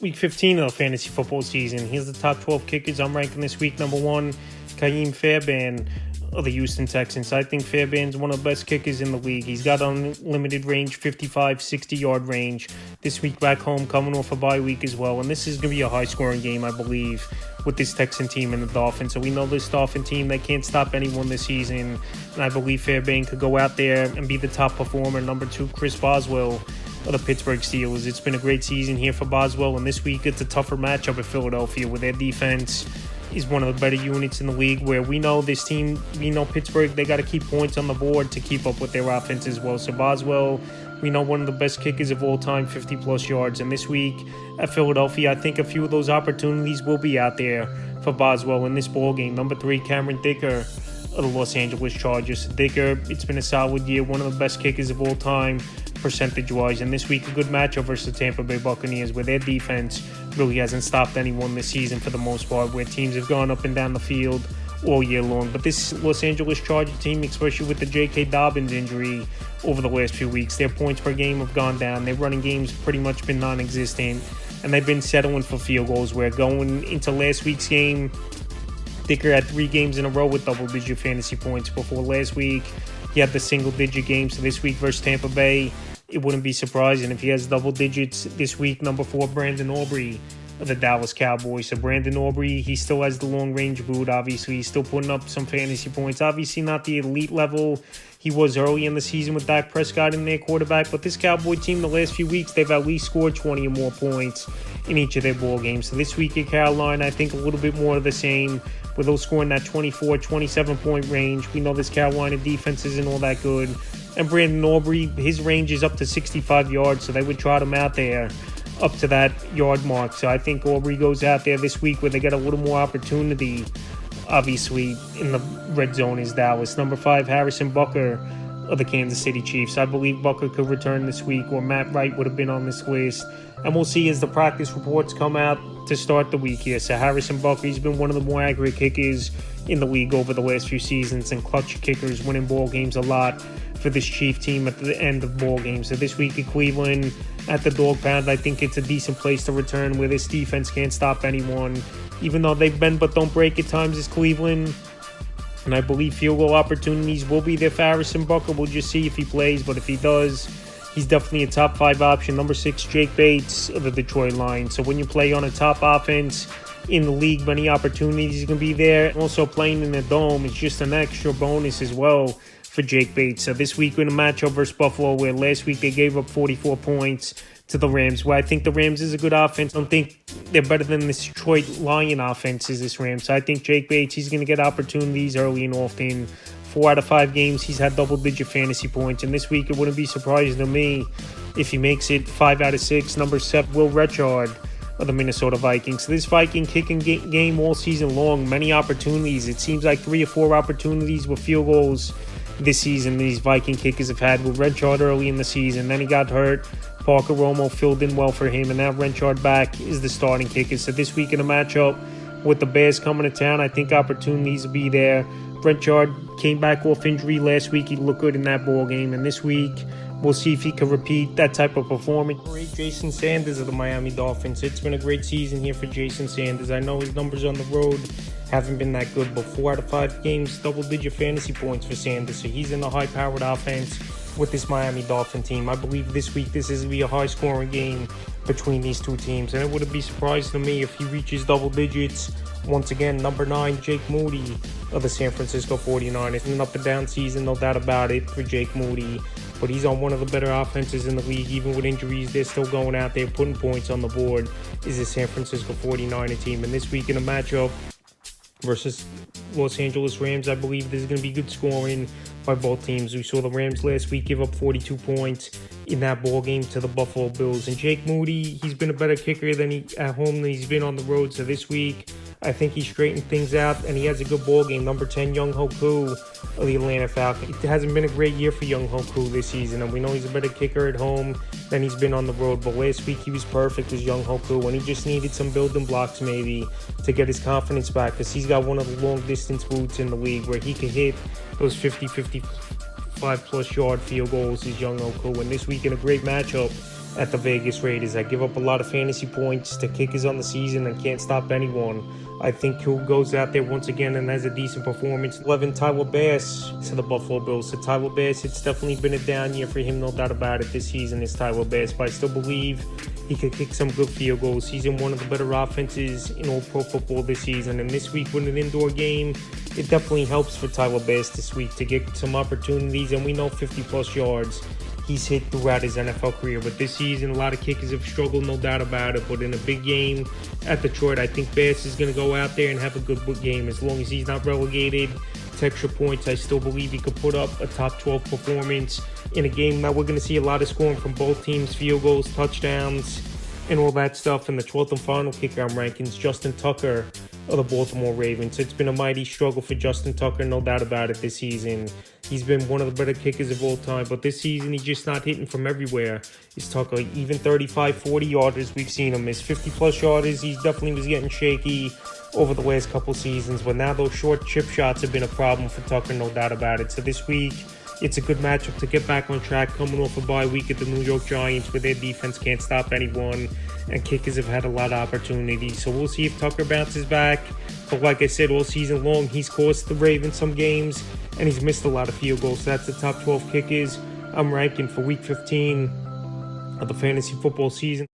Week 15 of the fantasy football season. Here's the top 12 kickers I'm ranking this week. Number 1, Ka'im Fairbairn of the Houston Texans. I think Fairbairn's one of the best kickers in the league. He's got unlimited range, 55, 60-yard range. This week back home, coming off a bye week as well. And this is going to be a high-scoring game, I believe, with this Texan team and the Dolphins. So we know this Dolphin team, they can't stop anyone this season. And I believe Fairbairn could go out there and be the top performer. Number 2, Chris Boswell of the Pittsburgh Steelers. It's been a great season here for Boswell, and this week it's a tougher matchup at Philadelphia, where their defense is one of the better units in the league, where we know this team, we know Pittsburgh, they got to keep points on the board to keep up with their offense as well. So Boswell, we know one of the best kickers of all time, 50-plus yards. And this week at Philadelphia, I think a few of those opportunities will be out there for Boswell in this ball game. Number 3, Cameron Dicker of the Los Angeles Chargers. Dicker, it's been a solid year, one of the best kickers of all time, percentage-wise, and this week a good matchup versus the Tampa Bay Buccaneers, where their defense really hasn't stopped anyone this season for the most part, where teams have gone up and down the field all year long. But this Los Angeles Chargers team, especially with the J.K. Dobbins injury over the last few weeks, their points per game have gone down. Their running game's pretty much been non-existent, and they've been settling for field goals, where going into last week's game, Dicker had 3 games in a row with double-digit fantasy points. Before last week, he had the single-digit game. So this week versus Tampa Bay, it wouldn't be surprising if he has double digits this week. Number 4, Brandon Aubrey of the Dallas Cowboys. So Brandon Aubrey, he still has the long-range boot. Obviously, he's still putting up some fantasy points. Obviously, not the elite level he was early in the season with Dak Prescott in their quarterback. But this Cowboy team, the last few weeks, they've at least scored 20 or more points in each of their ball games. So this week at Carolina, I think a little bit more of the same, with those scoring that 24, 27-point range. We know this Carolina defense isn't all that good. And Brandon Aubrey, his range is up to 65 yards, so they would trot him out there up to that yard mark. So I think Aubrey goes out there this week where they get a little more opportunity, obviously, in the red zone is Dallas. Number 5, Harrison Butker of the Kansas City Chiefs. I believe Butker could return this week, or Matt Wright would have been on this list. And we'll see as the practice reports come out to start the week here. So Harrison Butker, he's been one of the more accurate kickers in the league over the last few seasons, and clutch kickers, winning ball games a lot for this Chief team at the end of ball games. So this week at Cleveland, at the Dog Pound, I think it's a decent place to return, where this defense can't stop anyone, even though they've been but don't break at times as Cleveland. And I believe field goal opportunities will be there for Harrison Butker. We'll just see if he plays, but if he does, he's definitely a top 5 option. Number 6, Jake Bates of the Detroit Lions. So when you play on a top offense in the league, many opportunities can be there. Also, playing in the Dome is just an extra bonus as well for Jake Bates. So this week in a matchup versus Buffalo, where last week they gave up 44 points to the Rams, where I think the Rams is a good offense. I don't think they're better than this Detroit Lion offense is this Rams. So I think Jake Bates, he's going to get opportunities early and often. 4 out of 5 games, he's had double-digit fantasy points. And this week, it wouldn't be surprising to me if he makes it 5 out of 6. Number 7, Will Richard of the Minnesota Vikings. So this Viking kicking game all season long, many opportunities. It seems like 3 or 4 opportunities with field goals this season these Viking kickers have had. With Richard early in the season, then he got hurt. Parker Romo filled in well for him, and now Richard back is the starting kicker. So this week in a matchup with the Bears coming to town, I think opportunities will be there. Richard came back off injury last week. He looked good in that ball game, and this week we'll see if he can repeat that type of performance. Jason Sanders of the Miami Dolphins. It's been a great season here for Jason Sanders. I know his numbers on the road haven't been that good, but 4 out of 5 games, double-digit fantasy points for Sanders. So he's in a high-powered offense with this Miami Dolphin team. I believe this week this is going to be a high-scoring game between these two teams, and it wouldn't be surprising to me if he reaches double digits. Once again, number 9, Jake Moody of the San Francisco 49ers. It's an up-and-down season, no doubt about it, for Jake Moody. But he's on one of the better offenses in the league. Even with injuries, they're still going out there putting points on the board, is the San Francisco 49er team. And this week in a matchup versus Los Angeles Rams, I believe there's going to be good scoring by both teams. We saw the Rams last week give up 42 points in that ball game to the Buffalo Bills. And Jake Moody, he's been a better kicker at home than he's been on the road. So this week, I think he straightened things out, and he has a good ball game. Number 10, Younghoe Koo of the Atlanta Falcons. It hasn't been a great year for Younghoe Koo this season, and we know he's a better kicker at home than he's been on the road. But last week he was perfect as Younghoe Koo, and he just needed some building blocks maybe to get his confidence back, because he's got one of the long-distance boots in the league where he can hit those 55-plus yard field goals as Younghoe Koo. And this week in a great matchup at the Vegas Raiders. I give up a lot of fantasy points to kickers on the season and can't stop anyone. I think who goes out there once again and has a decent performance. 11, Tyler Bass to the Buffalo Bills. So Tyler Bass, it's definitely been a down year for him, no doubt about it. This season is Tyler Bass, but I still believe he could kick some good field goals. He's in one of the better offenses in all pro football this season. And this week with an indoor game, it definitely helps for Tyler Bass this week to get some opportunities. And we know 50-plus yards he's hit throughout his NFL career. But this season, a lot of kickers have struggled, no doubt about it. But in a big game at Detroit, I think Bass is going to go out there and have a good game. As long as he's not relegated to extra points, I still believe he could put up a top 12 performance in a game that we're going to see a lot of scoring from both teams, field goals, touchdowns, and all that stuff. And the 12th and final kicker I'm ranking is Justin Tucker of the Baltimore Ravens. It's been a mighty struggle for Justin Tucker, no doubt about it, this season. He's been one of the better kickers of all time, but this season he's just not hitting from everywhere. Is Tucker even 35, 40 yarders? We've seen him miss 50-plus yarders. He definitely was getting shaky over the last couple seasons, but now those short chip shots have been a problem for Tucker, no doubt about it. So this week, it's a good matchup to get back on track, coming off a bye week at the New York Giants where their defense can't stop anyone and kickers have had a lot of opportunities. So we'll see if Tucker bounces back. But like I said, all season long, he's cost the Ravens some games and he's missed a lot of field goals. So that's the top 12 kickers I'm ranking for Week 15 of the fantasy football season.